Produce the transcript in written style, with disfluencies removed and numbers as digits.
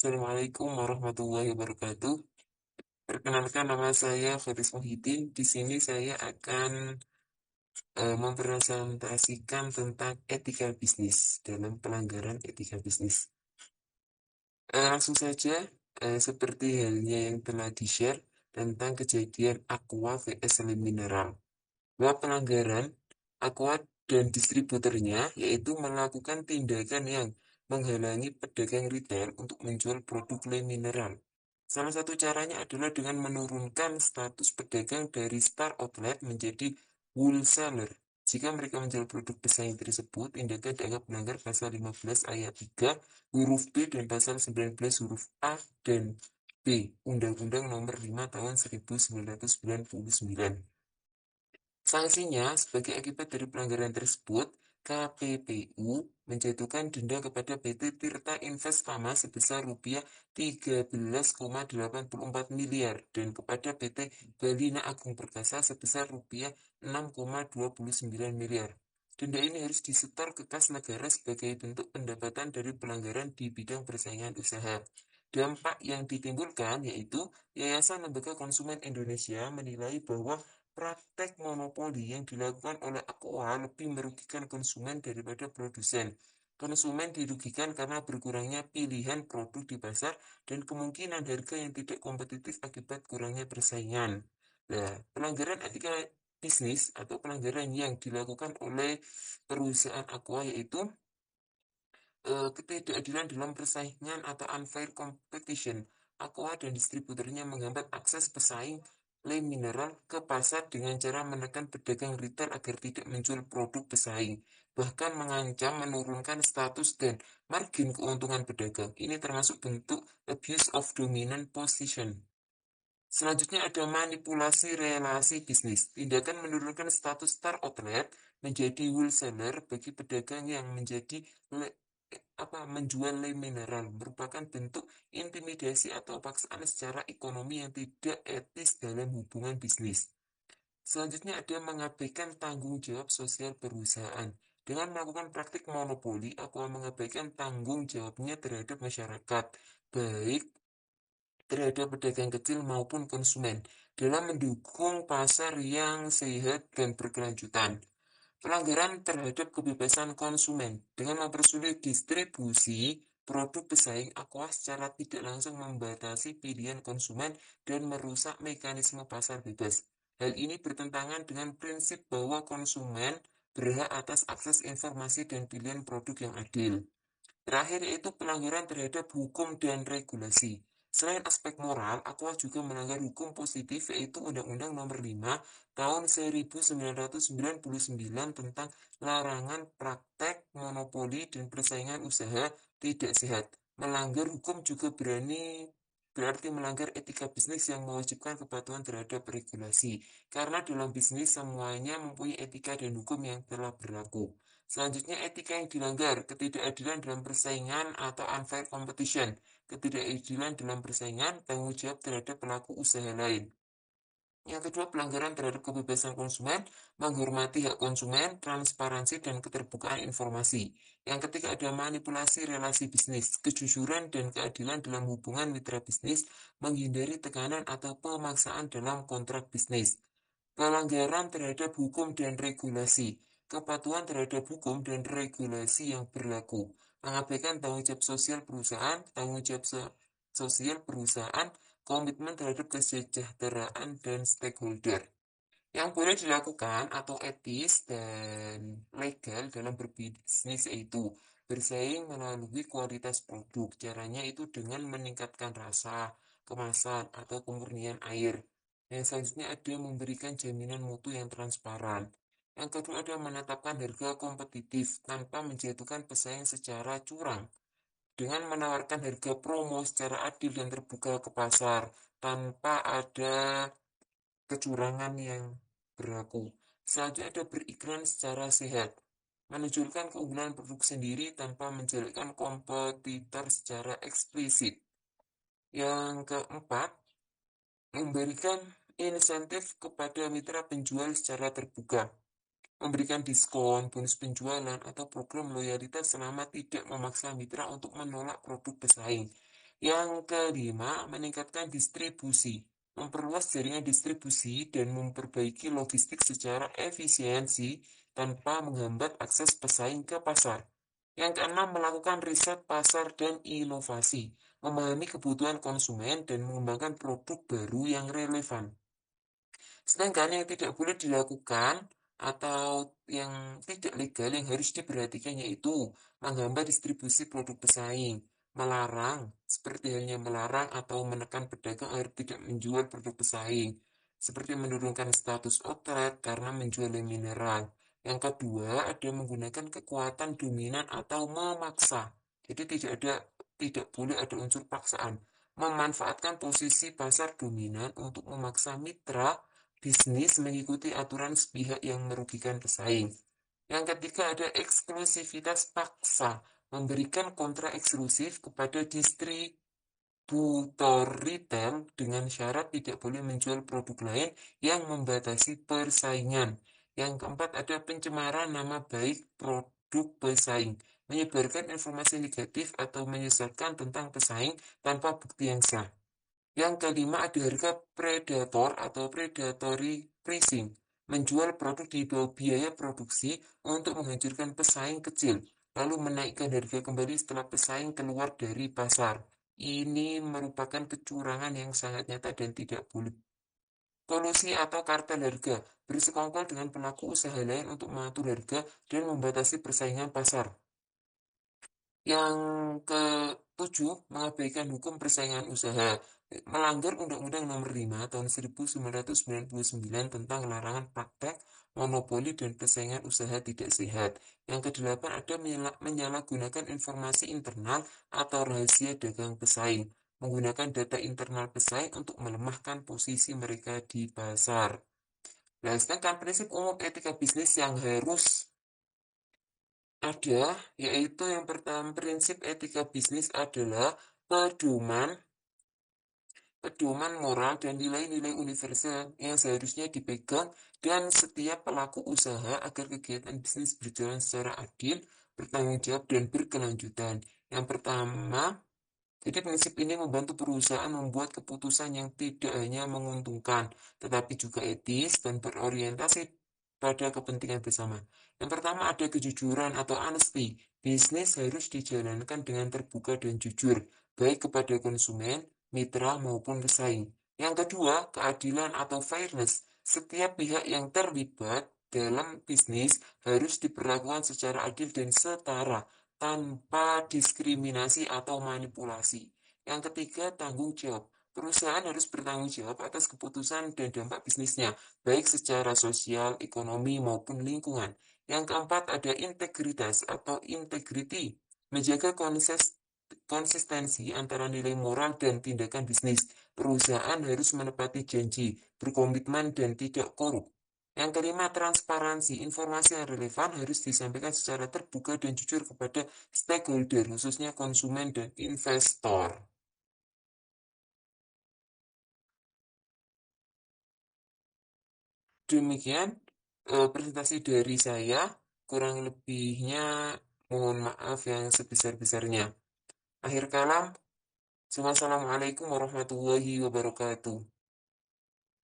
Assalamualaikum warahmatullahi wabarakatuh. Perkenalkan nama saya Faris Muhyiddin. Di sini saya akan mempresentasikan tentang etika bisnis dalam pelanggaran etika bisnis. Langsung saja, seperti halnya yang telah di-share tentang kejadian Aqua vs Lem Mineral. Bahwa pelanggaran Aqua dan distributornya yaitu melakukan tindakan yang menghalangi pedagang retail untuk menjual produk lem mineral. Salah satu caranya adalah dengan menurunkan status pedagang dari Star Outlet menjadi wholesaler. Jika mereka menjual produk pesaing tersebut, tindakan dianggap melanggar pasal 15 ayat 3 huruf B dan pasal 19 huruf A dan B Undang-Undang Nomor 5 Tahun 1999. Sanksinya, sebagai akibat dari pelanggaran tersebut, KPPU menjatuhkan denda kepada PT Tirta Invest Pharma sebesar Rp13,84 miliar dan kepada PT Balina Agung Perkasa sebesar Rp6,29 miliar. Denda ini harus disetor ke kas negara sebagai bentuk pendapatan dari pelanggaran di bidang persaingan usaha. Dampak yang ditimbulkan yaitu Yayasan Lembaga Konsumen Indonesia menilai bahwa praktek monopoli yang dilakukan oleh Aqua lebih merugikan konsumen daripada produsen. Konsumen dirugikan karena berkurangnya pilihan produk di pasar dan kemungkinan harga yang tidak kompetitif akibat kurangnya persaingan. Nah, pelanggaran etika bisnis atau pelanggaran yang dilakukan oleh perusahaan Aqua yaitu ketidakadilan dalam persaingan atau unfair competition. Aqua dan distributornya menghambat akses pesaing lem mineral ke pasar dengan cara menekan pedagang retail agar tidak menjual produk pesaing, bahkan mengancam menurunkan status dan margin keuntungan pedagang. Ini termasuk bentuk abuse of dominant position. Selanjutnya ada manipulasi relasi bisnis. Tindakan menurunkan status Star Outlet menjadi wholesaler bagi pedagang yang menjual lem mineral merupakan bentuk intimidasi atau paksaan secara ekonomi yang tidak etis dalam hubungan bisnis. Selanjutnya ada mengabaikan tanggung jawab sosial perusahaan. Dengan melakukan praktik monopoli, Aqua mengabaikan tanggung jawabnya terhadap masyarakat, baik terhadap pedagang kecil maupun konsumen dalam mendukung pasar yang sehat dan berkelanjutan. Pelanggaran terhadap kebebasan konsumen dengan mempersulit distribusi produk pesaing, Aqua secara tidak langsung membatasi pilihan konsumen dan merusak mekanisme pasar bebas. Hal ini bertentangan dengan prinsip bahwa konsumen berhak atas akses informasi dan pilihan produk yang adil. Terakhir yaitu pelanggaran terhadap hukum dan regulasi. Selain aspek moral, Aqua juga melanggar hukum positif yaitu Undang-Undang Nomor 5 Tahun 1999 tentang larangan praktek monopoli dan persaingan usaha tidak sehat. Melanggar hukum juga berarti melanggar etika bisnis yang mewajibkan kepatuhan terhadap regulasi. Karena dalam bisnis semuanya mempunyai etika dan hukum yang telah berlaku. Selanjutnya etika yang dilanggar, ketidakadilan dalam persaingan atau unfair competition. Ketidakadilan dalam persaingan, tanggung jawab terhadap pelaku usaha lain. Yang kedua, pelanggaran terhadap kebebasan konsumen, menghormati hak konsumen, transparansi, dan keterbukaan informasi. Yang ketiga, ada manipulasi relasi bisnis, kejujuran dan keadilan dalam hubungan mitra bisnis, menghindari tekanan atau pemaksaan dalam kontrak bisnis. Pelanggaran terhadap hukum dan regulasi, kepatuhan terhadap hukum dan regulasi yang berlaku, mengabaikan tanggung jawab sosial perusahaan, sosial perusahaan, komitmen terhadap kesejahteraan dan stakeholder. Yang boleh dilakukan atau etis dan legal dalam berbisnis yaitu bersaing melalui kualitas produk. Caranya itu dengan meningkatkan rasa, kemasan, atau kemurnian air. Yang selanjutnya ada memberikan jaminan mutu yang transparan. Yang kedua ada menetapkan harga kompetitif tanpa menjatuhkan pesaing secara curang dengan menawarkan harga promo secara adil dan terbuka ke pasar tanpa ada kecurangan yang berlaku. Selanjutnya ada beriklan secara sehat, menunjukkan keunggulan produk sendiri tanpa menjelekkan kompetitor secara eksplisit. Yang keempat, memberikan insentif kepada mitra penjual secara terbuka, memberikan diskon, bonus penjualan, atau program loyalitas selama tidak memaksa mitra untuk menolak produk pesaing. Yang kelima, meningkatkan distribusi, memperluas jaringan distribusi dan memperbaiki logistik secara efisiensi tanpa menghambat akses pesaing ke pasar. Yang keenam, melakukan riset pasar dan inovasi, memahami kebutuhan konsumen dan mengembangkan produk baru yang relevan. Sedangkan yang tidak boleh dilakukan atau yang tidak legal yang harus diperhatikan yaitu menghambat distribusi produk pesaing, melarang, seperti halnya melarang atau menekan pedagang agar tidak menjual produk pesaing, seperti menurunkan status outlet karena menjual yang mineral. Yang kedua, ada menggunakan kekuatan dominan atau memaksa. Jadi tidak boleh ada unsur paksaan. Memanfaatkan posisi pasar dominan untuk memaksa mitra bisnis mengikuti aturan sepihak yang merugikan pesaing. Yang ketiga ada eksklusivitas paksa, memberikan kontrak eksklusif kepada distributor retail dengan syarat tidak boleh menjual produk lain yang membatasi persaingan. Yang keempat ada pencemaran nama baik produk pesaing, menyebarkan informasi negatif atau menyesatkan tentang pesaing tanpa bukti yang sah. Yang kelima ada harga predator atau predatory pricing, menjual produk di bawah biaya produksi untuk menghancurkan pesaing kecil, lalu menaikkan harga kembali setelah pesaing keluar dari pasar. Ini merupakan kecurangan yang sangat nyata dan tidak boleh. Kolusi atau kartel harga, bersekongkol dengan pelaku usaha lain untuk mengatur harga dan membatasi persaingan pasar. Yang ketujuh, mengabaikan hukum persaingan usaha, melanggar Undang-Undang Nomor 5 Tahun 1999 tentang larangan praktek monopoli dan persaingan usaha tidak sehat. Yang kedelapan, ada menyalahgunakan informasi internal atau rahasia dagang pesaing, menggunakan data internal pesaing untuk melemahkan posisi mereka di pasar. Nah, sedangkan prinsip umum etika bisnis yang harus ada, yaitu yang pertama, prinsip etika bisnis adalah pedoman pedoman moral dan nilai-nilai universal yang seharusnya dipegang dan setiap pelaku usaha agar kegiatan bisnis berjalan secara adil, bertanggung jawab, dan berkelanjutan. Yang pertama, jadi prinsip ini membantu perusahaan membuat keputusan yang tidak hanya menguntungkan, tetapi juga etis dan berorientasi pada kepentingan bersama. Yang pertama ada kejujuran atau honesty. Bisnis harus dijalankan dengan terbuka dan jujur, baik kepada konsumen, mitra, maupun pesaing. Yang kedua, keadilan atau fairness. Setiap pihak yang terlibat dalam bisnis harus diperlakukan secara adil dan setara, tanpa diskriminasi atau manipulasi. Yang ketiga, tanggung jawab. Perusahaan harus bertanggung jawab atas keputusan dan dampak bisnisnya, baik secara sosial, ekonomi, maupun lingkungan. Yang keempat, ada integritas atau integrity, menjaga konsistensi antara nilai moral dan tindakan bisnis. Perusahaan harus menepati janji, berkomitmen, dan tidak korup. Yang kelima, transparansi. Informasi yang relevan harus disampaikan secara terbuka dan jujur kepada stakeholder, khususnya konsumen dan investor. Demikian presentasi dari saya, kurang lebihnya mohon maaf yang sebesar-besarnya. Akhir kalam, wassalamualaikum warahmatullahi wabarakatuh.